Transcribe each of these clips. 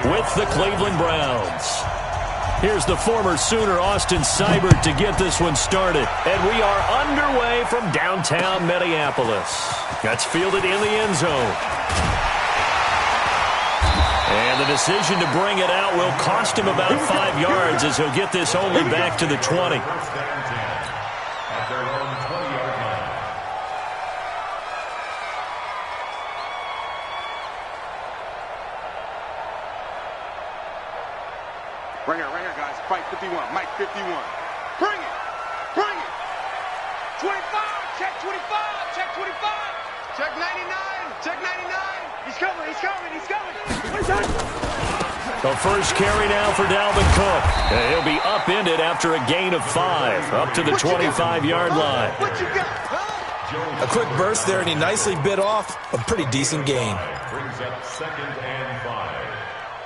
with the Cleveland Browns. Here's the former Sooner, Austin Seibert, to get this one started. And we are underway from downtown Minneapolis. That's fielded in the end zone. And the decision to bring it out will cost him about 5 yards as he'll get this only back to the 20. Right here, guys. Fight 51. Mike 51. Bring it. Bring it. 25. Check 25. Check 25. Check 99. Check 99. He's coming. He's coming. He's coming. The first carry now for Dalvin Cook. He'll be upended after a gain of 5, up to the 25-yard line. What you got, huh? A quick burst there, and he nicely bit off a pretty decent gain. Brings up 2nd and 5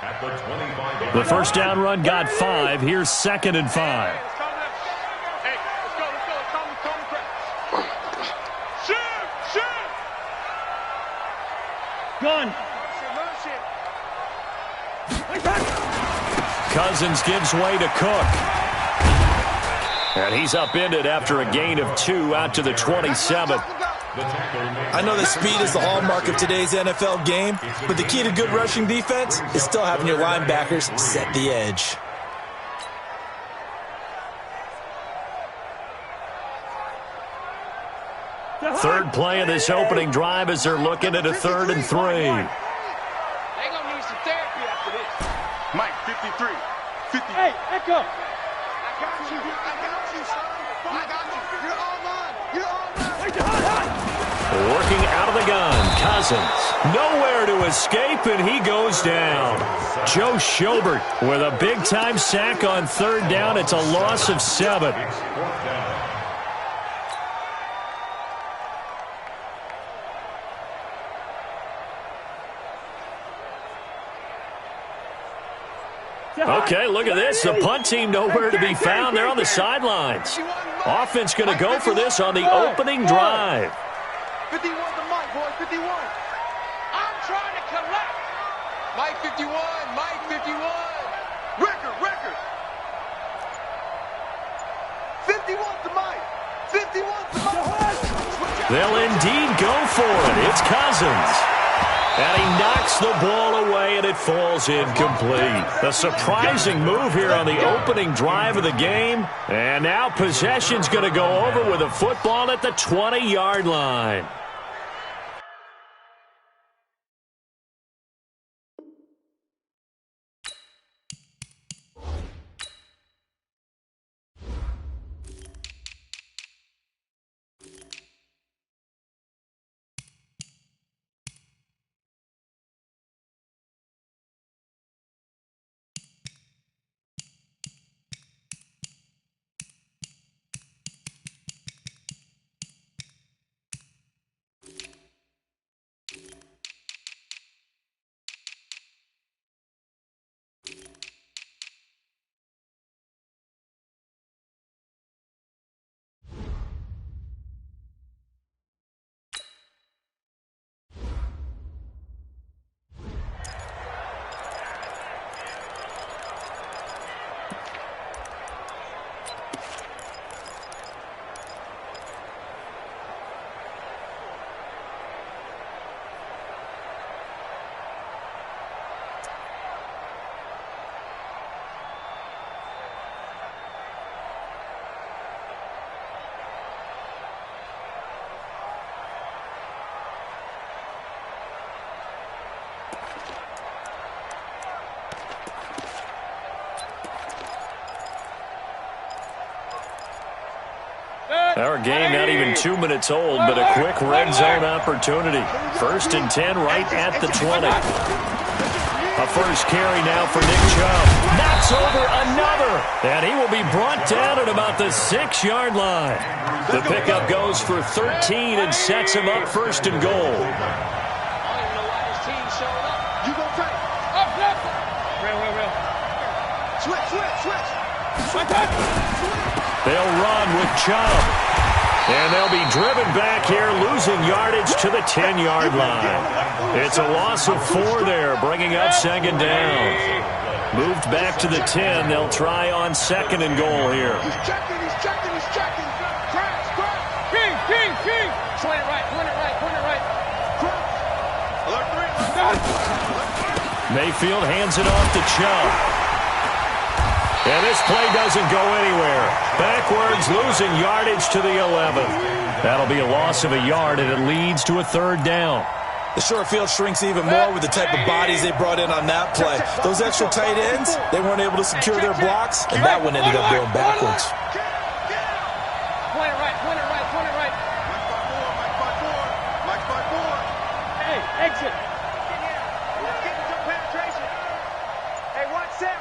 at the 25. The first down run got 5. Here's 2nd and 5. Hey, let's go. Come. Shoot. Gun. Cousins gives way to Cook. And he's upended after a gain of 2 out to the 27. I know that speed is the hallmark of today's NFL game, but the key to good rushing defense is still having your linebackers set the edge. Third play of this opening drive as they're looking at a 3rd and 3. They gonna need some therapy after this. Mike 53. 50. Hey, Echo. I got you, son. I got you. You're all mine. Working out of the gun, Cousins. Nowhere to escape, and he goes down. Joe Schobert with a big-time sack on 3rd down. It's a loss of 7. Okay, look at this. The punt team nowhere to be found. They're on the sidelines. Offense going to go for this on the opening drive. 51 to Mike, boy. 51. I'm trying to collect. Mike 51. Mike 51. Record. 51 to Mike. 51 to Mike. They'll indeed go for it. It's Cousins. And he knocks the ball away, and it falls incomplete. A surprising move here on the opening drive of the game. And now possession's going to go over with a football at the 20-yard line. Our game not even 2 minutes old, but a quick red zone opportunity. 1st and 10 right at the 20. A first carry now for Nick Chubb. Knocks over another, and he will be brought down at about the 6-yard line. The pickup goes for 13 and sets him up 1st and goal. I don't even know why this team showed up. You gonna take up left. Real. Switch. They'll run with Chubb. And they'll be driven back here, losing yardage to the 10-yard line. It's a loss of 4 there, bringing up second down. Moved back to the 10. They'll try on second and goal here. He's checking. Crash. King. Swing it right. Crash. Alert 3. Mayfield hands it off to Chubb. And this play doesn't go anywhere. Backwards, losing yardage to the 11. That'll be a loss of a yard, and it leads to a third down. The short field shrinks even more with the type of bodies they brought in on that play. Those extra tight ends, they weren't able to secure their blocks, and that one ended up going backwards. Point it right. Mike by four. Hey, exit. Getting some penetration. Hey, one set.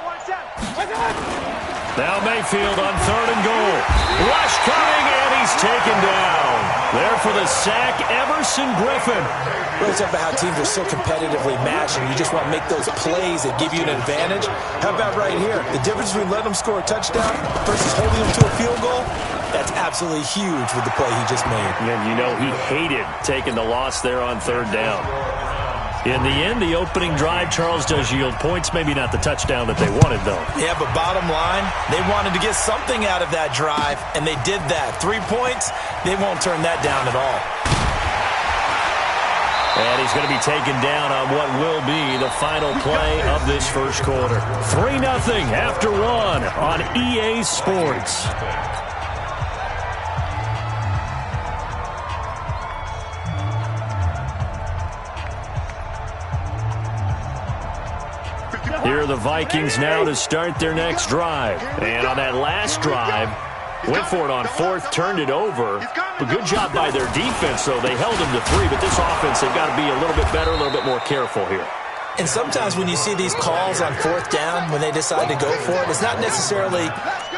Now Mayfield on third and goal. Rush coming, and he's taken down. There for the sack, Everson Griffin. Really talk about how teams are so competitively matched, and you just want to make those plays that give you an advantage. How about right here? The difference between letting them score a touchdown versus holding them to a field goal, that's absolutely huge with the play he just made. And you know he hated taking the loss there on third down. In the end, the opening drive, Charles, does yield points. Maybe not the touchdown that they wanted, though. Yeah, but bottom line, they wanted to get something out of that drive, and they did that. 3 points, they won't turn that down at all. And he's going to be taken down on what will be the final play of this first quarter. 3-0 after 1 on EA Sports. Here are the Vikings now to start their next drive. And on that last drive, went for it on fourth, turned it over. But good job by their defense, though. They held them to 3, but this offense, they've got to be a little bit better, a little bit more careful here. And sometimes when you see these calls on fourth down, when they decide to go for it, it's not necessarily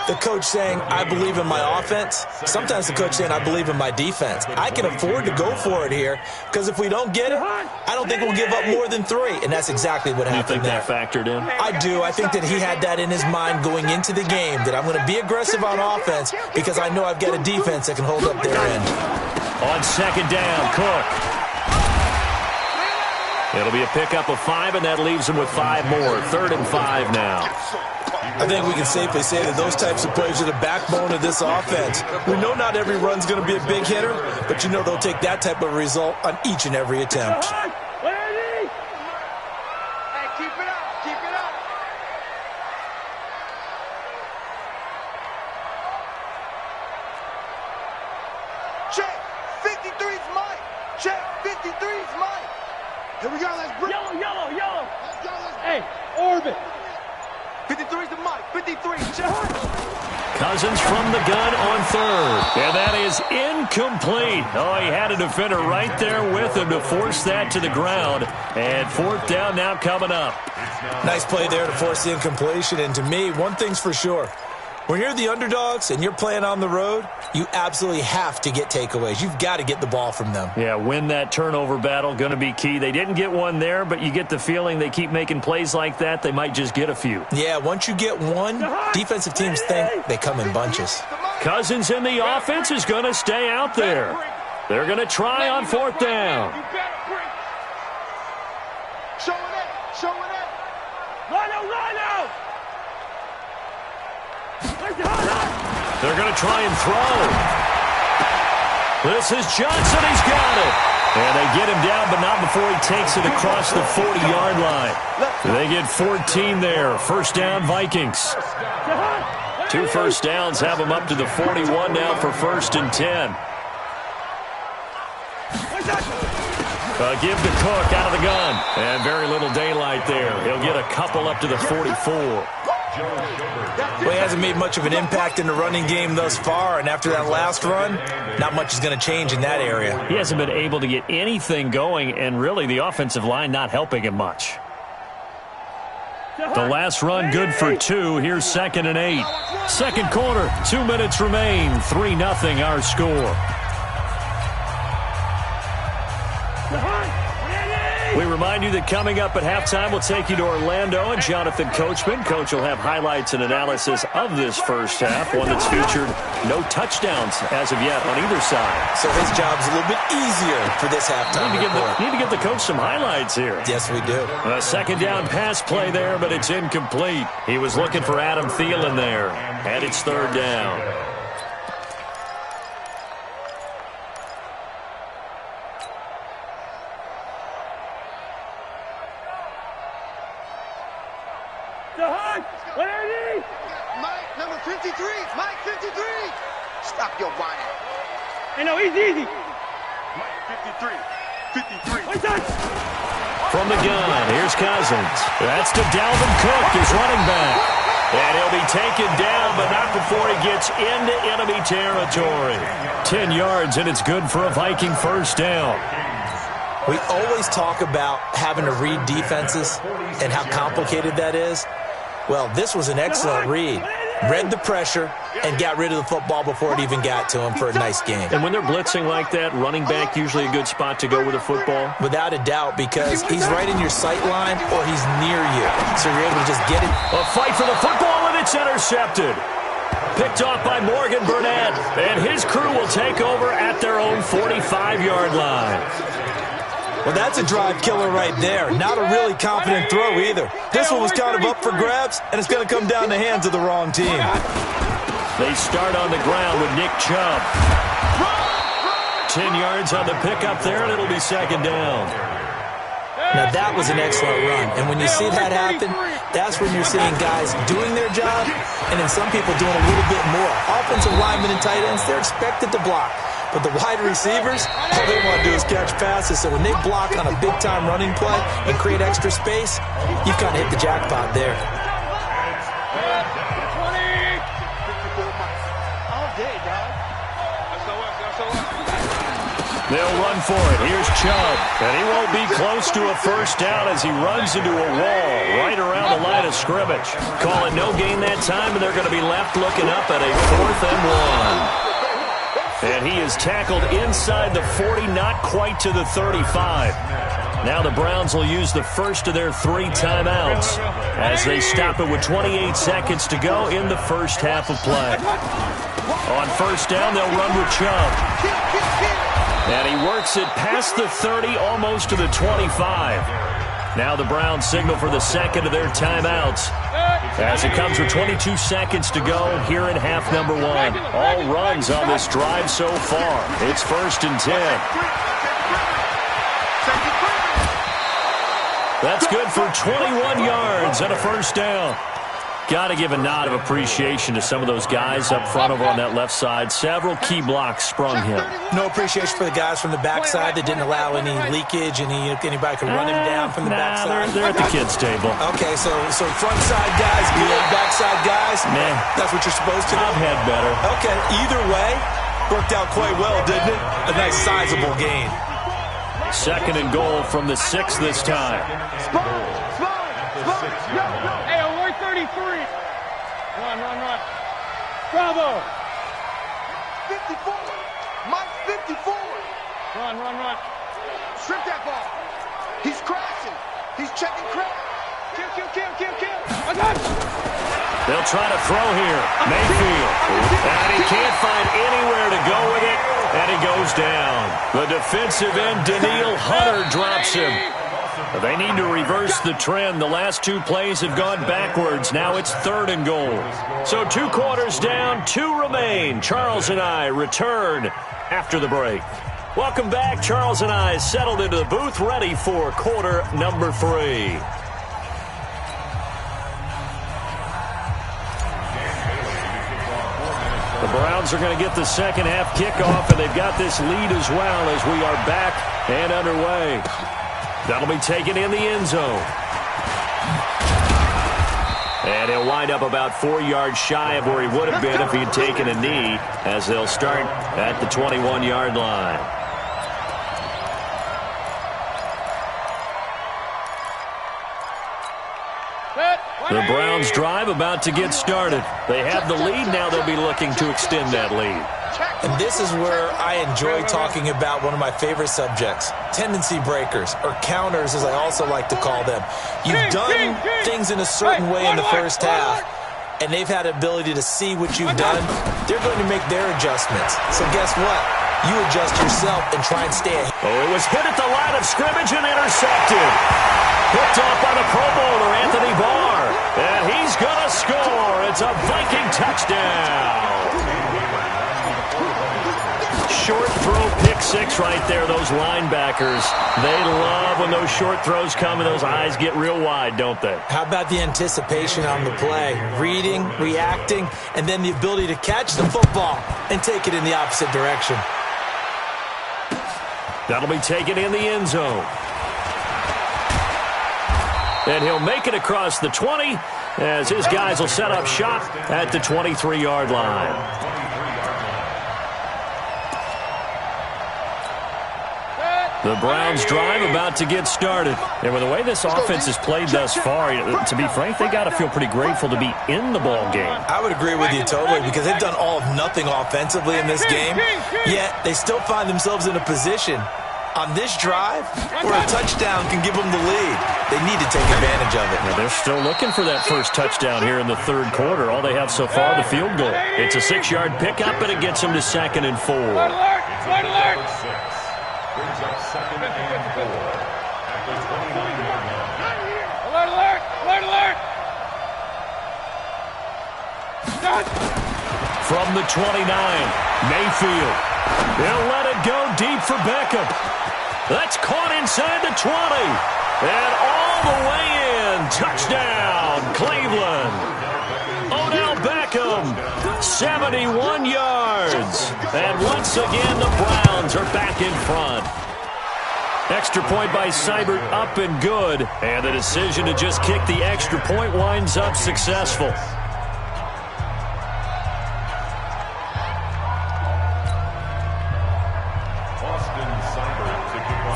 the coach saying, I believe in my offense. Sometimes the coach saying, I believe in my defense. I can afford to go for it here because if we don't get it, I don't think we'll give up more than 3. And that's exactly what happened there. You think that factored in? I do. I think that he had that in his mind going into the game, that I'm going to be aggressive on offense because I know I've got a defense that can hold up their end. On second down, Cook. It'll be a pickup of 5, and that leaves them with 5 more. 3rd and 5 now. I think we can safely say that those types of plays are the backbone of this offense. We know not every run's going to be a big hitter, but you know they'll take that type of result on each and every attempt. Hey, keep it up. Check. 53's Mike. Check. 53's Mike. Here we go, let's bring Yellow. Let's go. Hey, orbit. 53's the Mike. 53, check. Cousins from the gun on third. And that is incomplete. Oh, he had a defender right there with him to force that to the ground. And 4th down now coming up. Nice play there to force the incompletion. And to me, one thing's for sure. When you're the underdogs and you're playing on the road, you absolutely have to get takeaways. You've got to get the ball from them. Yeah, win that turnover battle, going to be key. They didn't get one there, but you get the feeling they keep making plays like that, they might just get a few. Yeah, once you get one, defensive teams think they come in bunches. Cousins in the offense is going to stay out there. They're going to try on 4th down. Show it. Rhino. They're going to try and throw. This is Johnson. He's got it. And they get him down, but not before he takes it across the 40-yard line. They get 14 there. 1st down, Vikings. 2 first downs have them up to the 41 now for 1st and 10. Give to Cook out of the gun. And very little daylight there. He'll get a couple up to the 44. Well, he hasn't made much of an impact in the running game thus far, and after that last run, not much is going to change in that area. He hasn't been able to get anything going, and really the offensive line not helping him much. The last run good for 2. Here's 2nd and 8. Second quarter, 2 minutes remain. 3-0 our score. We remind remind you that coming up at halftime, we'll take you to Orlando and Jonathan Coachman. Coach will have highlights and analysis of this first half, one that's featured no touchdowns as of yet on either side. So his job's a little bit easier for this halftime. Need to give the coach some highlights here. Yes, we do. A second down pass play there, but it's incomplete. He was looking for Adam Thielen there, and it's third down. Mike, number 53. Mike, 53. Stop your whining. Hey, no, easy. Mike, 53. 53. From the gun, here's Cousins. That's to Dalvin Cook, his running back. And he'll be taken down, but not before he gets into enemy territory. 10 yards, and it's good for a Viking first down. We always talk about having to read defenses and how complicated that is. Well, this was an excellent read. Read the pressure and got rid of the football before it even got to him for a nice game. And when they're blitzing like that, running back usually a good spot to go with the football? Without a doubt, because he's right in your sight line or he's near you. So you're able to just get it. A fight for the football, and it's intercepted. Picked off by Morgan Burnett, and his crew will take over at their own 45-yard line. Well, that's a drive killer right there. Not a really confident throw either. This one was kind of up for grabs, and it's going to come down the hands of the wrong team. They start on the ground with Nick Chubb. 10 yards on the pickup there, and it'll be second down. Now, that was an excellent run. And when you see that happen, that's when you're seeing guys doing their job, and then some people doing a little bit more. Offensive linemen and tight ends, they're expected to block. But the wide receivers, all they want to do is catch passes. So when they block on a big-time running play and create extra space, you've kind of hit the jackpot there. They'll run for it. Here's Chubb. And he won't be close to a first down as he runs into a wall right around the line of scrimmage. Call it no gain that time, and they're going to be left looking up at a 4th and 1. And he is tackled inside the 40, not quite to the 35. Now the Browns will use the first of their 3 timeouts as they stop it with 28 seconds to go in the first half of play. On first down, they'll run with Chubb. And he works it past the 30, almost to the 25. Now the Browns signal for the second of their timeouts as it comes with 22 seconds to go here in half number 1. All runs on this drive so far. It's 1st and 10. That's good for 21 yards and a first down. Got to give a nod of appreciation to some of those guys up front over on that left side. Several key blocks sprung him. No appreciation for the guys from the backside that didn't allow any leakage and anybody could run him down from the backside. They're at the kids' table. Okay, so front side guys good, backside guys, man, that's what you're supposed to do? I've had better. Okay, either way, worked out quite well, didn't it? A nice sizable gain. 2nd and goal from the 6 this time. Hey, Award 33. Run. Bravo. 54. Mike, 54. Run. Strip that ball. He's crashing. He's checking crash. Kill. They'll try to throw here. Mayfield. And he can't find anywhere to go with it. And he goes down. The defensive end, Daniil Hunter, drops him. They need to reverse the trend. The last 2 plays have gone backwards. Now it's 3rd and goal. So 2 quarters down, 2 remain. Charles and I return after the break. Welcome back. Charles and I settled into the booth, ready for quarter number 3. The Browns are going to get the second half kickoff, and they've got this lead as well as we are back and underway. That'll be taken in the end zone. And he'll wind up about 4 yards shy of where he would have been if he had taken a knee, as they'll start at the 21-yard line. The Browns drive about to get started. They have the lead. Now they'll be looking to extend that lead. And this is where I enjoy talking about one of my favorite subjects, tendency breakers, or counters as I also like to call them. You've done things in a certain way in the first half, and they've had the ability to see what you've done. They're going to make their adjustments. So guess what? You adjust yourself and try and stay ahead. Oh, it was hit at the line of scrimmage and intercepted. Picked off by the Pro Bowler, Anthony Barr. And he's going to score. It's a Viking touchdown. Short throw, pick six right there. Those linebackers, they love when those short throws come and those eyes get real wide, don't they? How about the anticipation on the play? Reading, reacting, and then the ability to catch the football and take it in the opposite direction. That'll be taken in the end zone. And he'll make it across the 20 as his guys will set up shop at the 23-yard line. The Browns drive about to get started. And with the way this offense has played thus far, to be frank, they got to feel pretty grateful to be in the ball game. I would agree with you totally because they've done all of nothing offensively in this game, yet they still find themselves in a position on this drive where a touchdown can give them the lead. They need to take advantage of it. Now they're still looking for that first touchdown here in the third quarter. All they have so far, the field goal. It's a 6-yard pickup, and it gets them to 2nd and 4. Brings up 2nd and 4 at the 29-yard line. Alert, alert, alert, alert. From the 29, Mayfield. He'll let it go deep for Beckham. That's caught inside the 20. And all the way in. Touchdown, Cleveland. Odell Beckham, 71 yards. And once again, the Browns are back in front. Extra point by Seibert, up and good. And the decision to just kick the extra point winds up successful.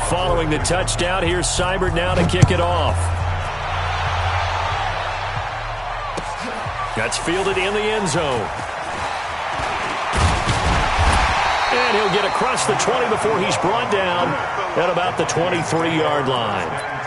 Following the touchdown, here's Seibert now to kick it off. That's fielded in the end zone. And he'll get across the 20 before he's brought down at about the 23-yard line.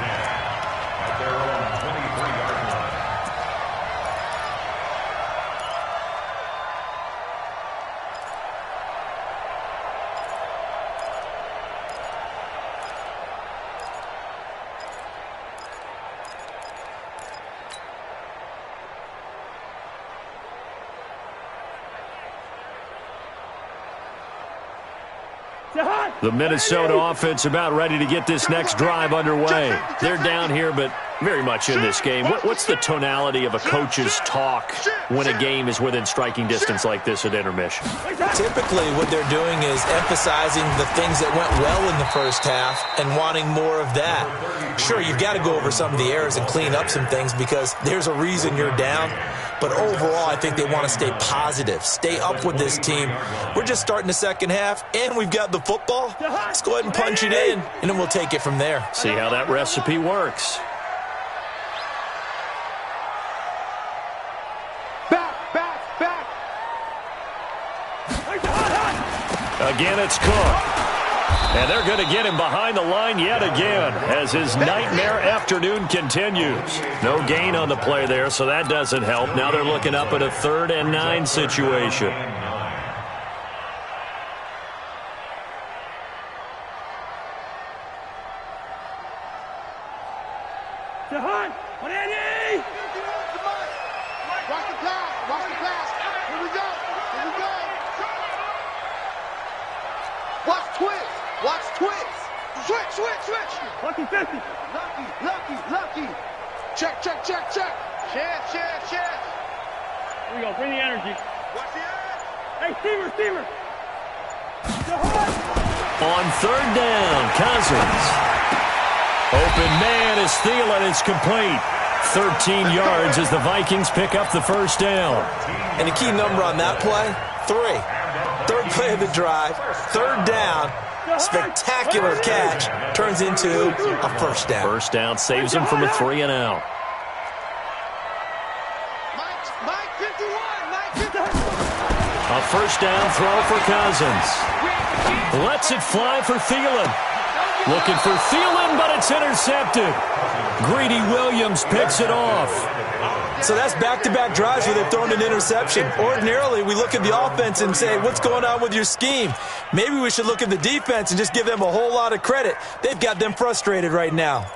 The Minnesota offense about ready to get this next drive underway. They're down here, but very much in this game. What's the tonality of a coach's talk when a game is within striking distance like this at intermission? Typically, what they're doing is emphasizing the things that went well in the first half and wanting more of that. Sure, you've got to go over some of the errors and clean up some things because there's a reason you're down. But overall, I think they want to stay positive, stay up with this team. We're just starting the second half, and we've got the football. Let's go ahead and punch it in, and then we'll take it from there. See how that recipe works. Back. Again, it's Cook. And they're going to get him behind the line yet again as his nightmare afternoon continues. No gain on the play there, so that doesn't help. Now they're looking up at a 3rd and 9 situation. Jahan, what are you? Watch the pass. Here we go. Watch twist. Switch. Lucky 50. Lucky. Check. Chance. Here we go, bring the energy. Watch the edge. Hey, steamer. Jahan. On 3rd down, Cousins. Open man is Thielen. It's complete. 13 yards as the Vikings pick up the first down. And the key number on that play, 3. 3rd play of the drive, 3rd down. Spectacular catch turns into a first down. First down saves him from a 3 and out. Mike 51. A first down throw for Cousins. Lets it fly for Thielen. Looking for Thielen, but it's intercepted. Greedy Williams picks it off. So that's back-to-back drives where they've thrown an interception. Ordinarily, we look at the offense and say, what's going on with your scheme? Maybe we should look at the defense and just give them a whole lot of credit. They've got them frustrated right now.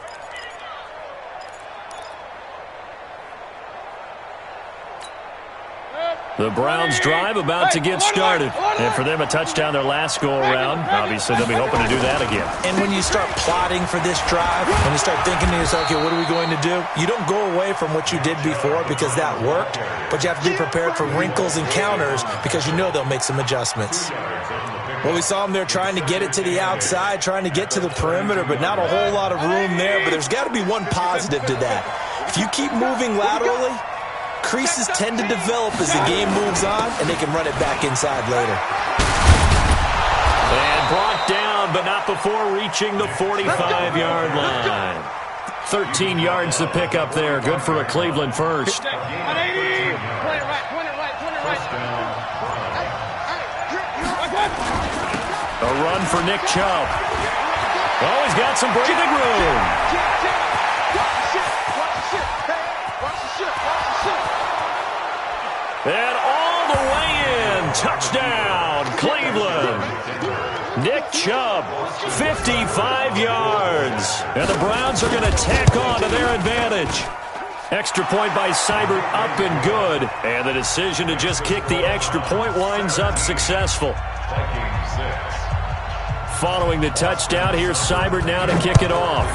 The Browns drive about to get started. And for them, a touchdown their last go-around. Obviously, they'll be hoping to do that again. And when you start plotting for this drive, when you start thinking to yourself, okay, what are we going to do? You don't go away from what you did before because that worked, but you have to be prepared for wrinkles and counters because you know they'll make some adjustments. Well, we saw them there trying to get it to the outside, trying to get to the perimeter, but not a whole lot of room there. But there's got to be one positive to that. If you keep moving laterally, creases tend to develop as the game moves on, and they can run it back inside later. And brought down, but not before reaching the 45-yard line. 13 yards to pick up there. Good for a Cleveland first. A run for Nick Chubb. Oh, he's got some breathing room. And all the way in. Touchdown, Cleveland. Nick Chubb, 55 yards. And the Browns are going to tack on to their advantage. Extra point by Seibert up and good. And the decision to just kick the extra point winds up successful. Following the touchdown, here's Seibert now to kick it off.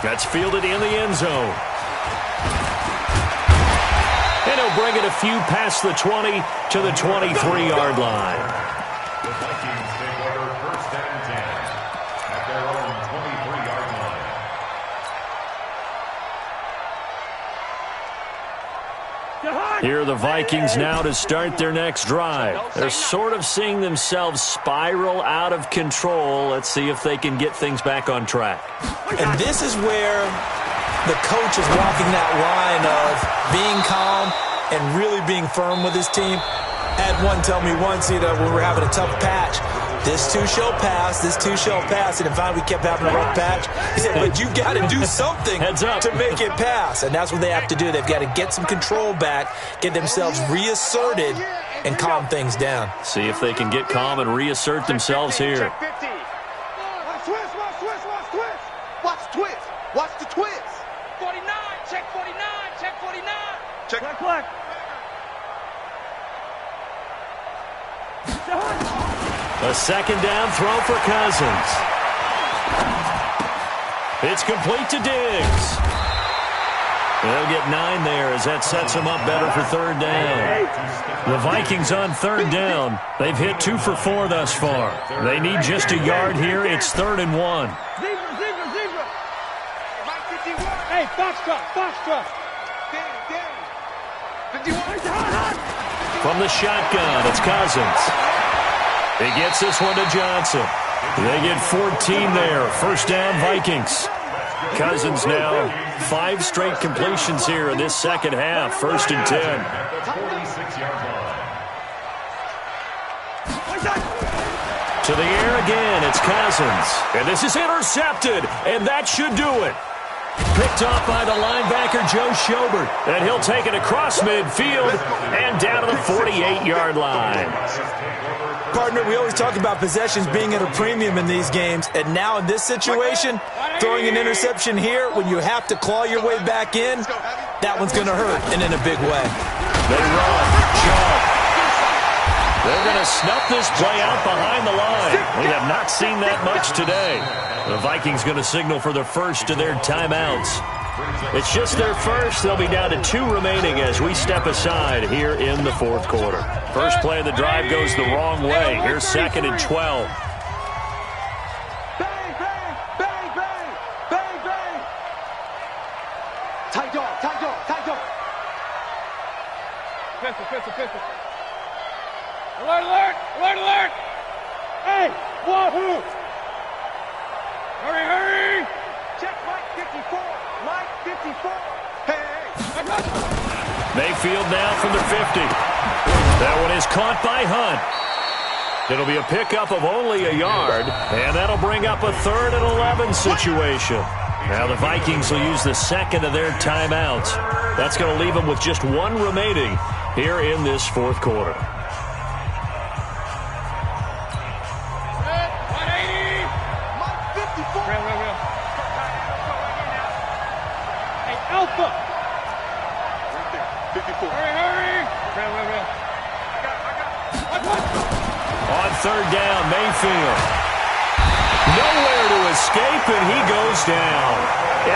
That's fielded in the end zone. And he'll bring it a few past the 20 to the 23-yard line. The Vikings take over first and 10 at their own 23-yard line. Here are the Vikings now to start their next drive. They're sort of seeing themselves spiral out of control. Let's see if they can get things back on track. And this is where the coach is walking that line of being calm and really being firm with his team. I had one tell me once, when we were having a tough patch, this too shall pass, this too shall pass. And finally we kept having a rough patch. He said, but you've got to do something to make it pass. And that's what they have to do. They've got to get some control back, get themselves reasserted, and calm things down. See if they can get calm and reassert themselves here. Watch twist. Watch the twist. 49, check 49, check 49. Check. Black. A second down throw for Cousins. It's complete to Diggs. They'll get 9 there as that sets them up better for third down. The Vikings on third down. They've hit 2 for 4 thus far. They need just a yard here. It's 3rd and 1. Zebra. Hey, Foxtrot. From the shotgun, it's Cousins. He gets this one to Johnson. They get 14 there. First down, Vikings. Cousins now 5 straight completions here in this second half. 1st and 10. To the air again, it's Cousins. And this is intercepted, and that should do it. Picked off by the linebacker, Joe Schobert. And he'll take it across midfield and down to the 48-yard line. Partner, we always talk about possessions being at a premium in these games. And now in this situation, throwing an interception here when you have to claw your way back in, that one's going to hurt, and in a big way. They run. Chubb. They're going to snuff this play out behind the line. We have not seen that much today. The Vikings going to signal for the first of their timeouts. It's just their first. They'll be down to 2 remaining as we step aside here in the 4th quarter. First play of the drive goes the wrong way. Here's 2nd and 12. Bang. Tight dog. Pistol. Alert. Hey, wahoo. Hurry. Check Mike 54. Hey. Mayfield now from the 50. That one is caught by Hunt. It'll be a pickup of only a yard, and that'll bring up a 3rd and 11 situation. Now the Vikings will use the second of their timeouts. That's going to leave them with just one remaining here in this fourth quarter. Alpha. Right there. 54. Hurry. On 3rd down, Mayfield. Nowhere to escape, and he goes down.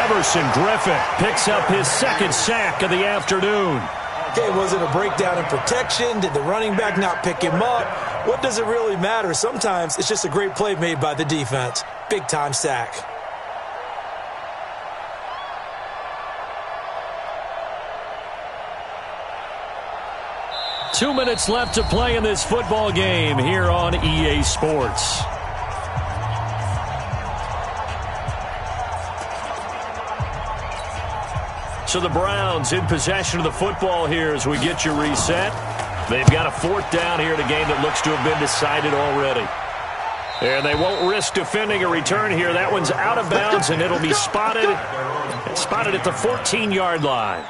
Everson Griffin picks up his 2nd sack of the afternoon. Okay, was it a breakdown in protection? Did the running back not pick him up? What does it really matter? Sometimes it's just a great play made by the defense. Big-time sack. Two minutes left to play in this football game here on EA Sports. So the Browns in possession of the football here as we get you reset. They've got a 4th down here in a game that looks to have been decided already. And they won't risk defending a return here. That one's out of bounds, and it'll be spotted at the 14-yard line.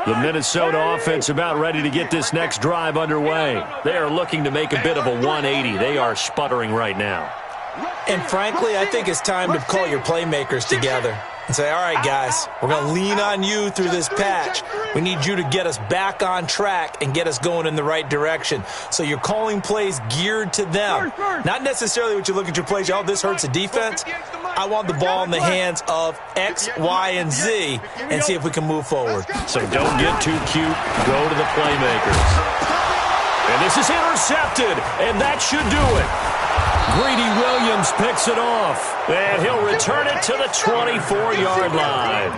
The Minnesota offense about ready to get this next drive underway. They are looking to make a bit of a 180. They are sputtering right now. And frankly, I think it's time to call your playmakers together and say, all right, guys, we're going to lean on you through this patch. We need you to get us back on track and get us going in the right direction. So you're calling plays geared to them. Not necessarily what you look at your plays, oh, this hurts the defense. I want the ball in the hands of X, Y, and Z and see if we can move forward. So don't get too cute. Go to the playmakers. And this is intercepted, and that should do it. Greedy Williams picks it off, and he'll return it to the 24-yard line.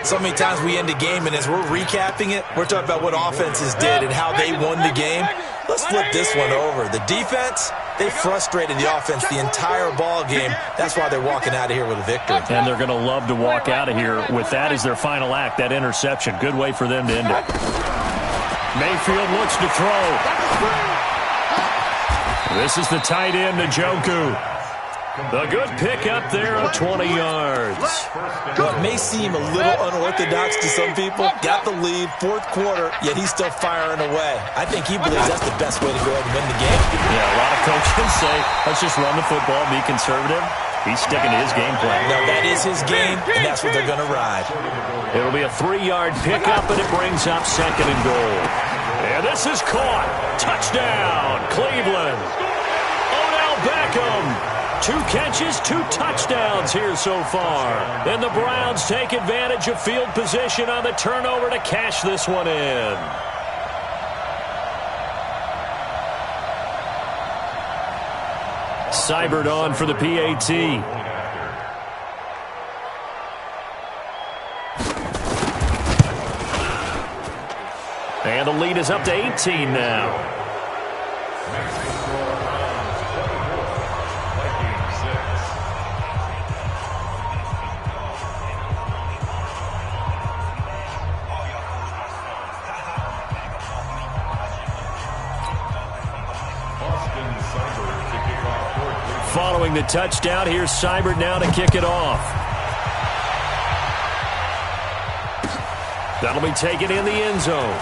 So many times we end a game, and as we're recapping it, we're talking about what offenses did and how they won the game. Let's flip this one over. The defense, they frustrated the offense the entire ball game. That's why they're walking out of here with a victory. And they're going to love to walk out of here with that as their final act, that interception. Good way for them to end it. Mayfield looks to throw. This is the tight end, Njoku. A good pick up there of 20 yards. Well, it may seem a little unorthodox to some people. Got the lead, 4th quarter, yet he's still firing away. I think he believes that's the best way to go ahead and win the game. Yeah, a lot of coaches say, let's just run the football, be conservative. He's sticking to his game plan. No, that is his game, and that's what they're going to ride. It'll be a 3-yard pickup, and it brings up 2nd and goal. And this is caught. Touchdown, Cleveland. Odell Beckham. 2 catches, 2 touchdowns here so far. And the Browns take advantage of field position on the turnover to cash this one in. Seibert on for the PAT. And the lead is up to 18 now. Following the touchdown, here's Seibert now to kick it off. That'll be taken in the end zone.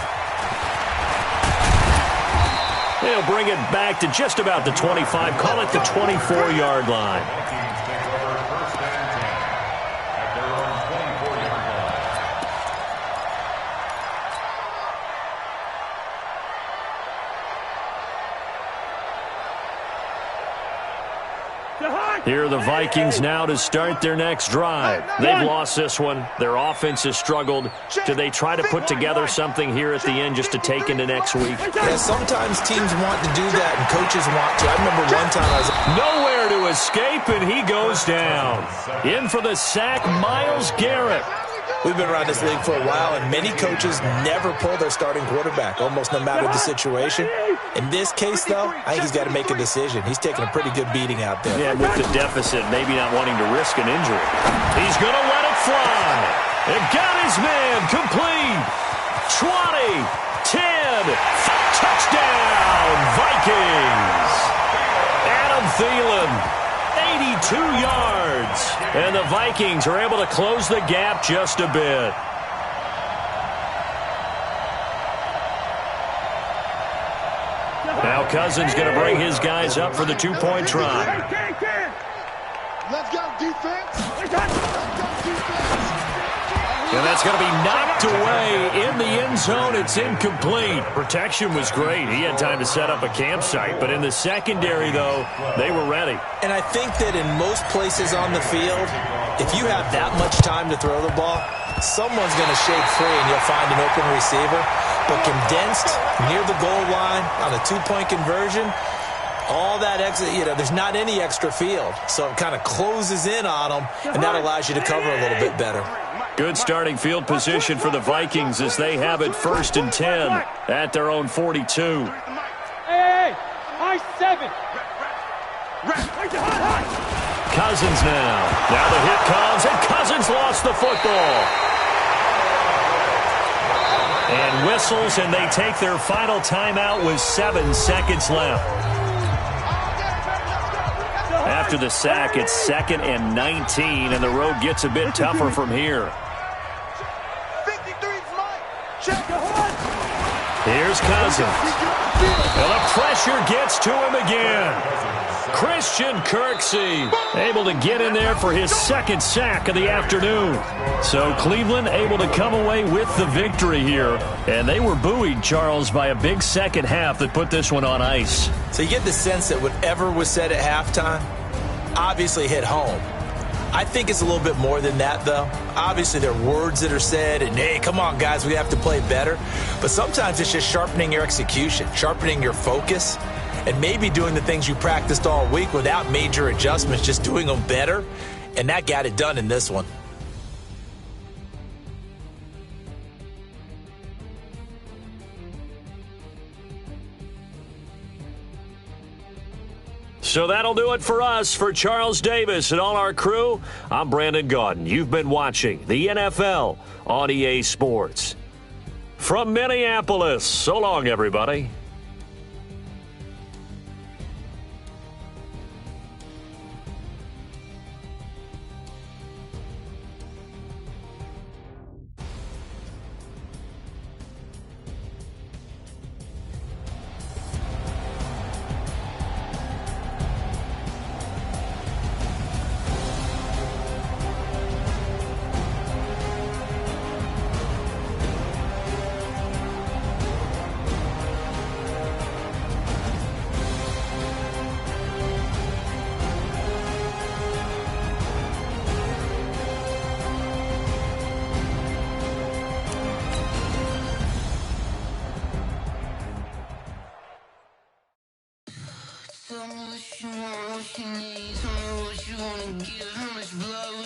They'll bring it back to just about the 25, call it the 24-yard line. Here are the Vikings now to start their next drive. They've lost this one. Their offense has struggled. Do they try to put together something here at the end just to take into next week? Yeah, sometimes teams want to do that and coaches want to. I remember one time I was... Nowhere to escape, and he goes down. In for the sack, Myles Garrett. We've been around this league for a while, and many coaches never pull their starting quarterback, almost no matter the situation. In this case, though, I think he's got to make a decision. He's taking a pretty good beating out there. Yeah, with the deficit, maybe not wanting to risk an injury. He's going to let it fly. And got his man complete. 20, 10, touchdown, Vikings. Adam Thielen. 82 yards. And the Vikings are able to close the gap just a bit. Now Cousins going to bring his guys up for the two-point try. Let's go, defense. Let's go, defense. And that's going to be knocked away in the end zone. It's incomplete. Protection was great. He had time to set up a campsite. But in the secondary, though, they were ready. And I think that in most places on the field, if you have that much time to throw the ball, someone's going to shake free and you'll find an open receiver. But condensed near the goal line on a two-point conversion, all that extra, there's not any extra field. So it kind of closes in on them, and that allows you to cover a little bit better. Good starting field position for the Vikings as they have it 1st and 10 at their own 42. Hey, high 7. Cousins now. Now the hit comes, and Cousins lost the football. And whistles, and they take their final timeout with 7 seconds left. After the sack, it's 2nd and 19, and the road gets a bit tougher from here. 53's Mike. Check. Here's Cousins. And the pressure gets to him again. Christian Kirksey able to get in there for his 2nd sack of the afternoon. So Cleveland able to come away with the victory here. And they were buoyed, Charles, by a big second half that put this one on ice. So you get the sense that whatever was said at halftime obviously hit home. I think it's a little bit more than that, though. Obviously, there are words that are said, and, hey, come on, guys, we have to play better. But sometimes it's just sharpening your execution, sharpening your focus, and maybe doing the things you practiced all week without major adjustments, just doing them better. And that got it done in this one. So that'll do it for us. For Charles Davis and all our crew, I'm Brandon Gaudin. You've been watching the NFL on EA Sports. From Minneapolis, so long, everybody. Tell me what you want, what you need. Tell me what you wanna give. How much blood?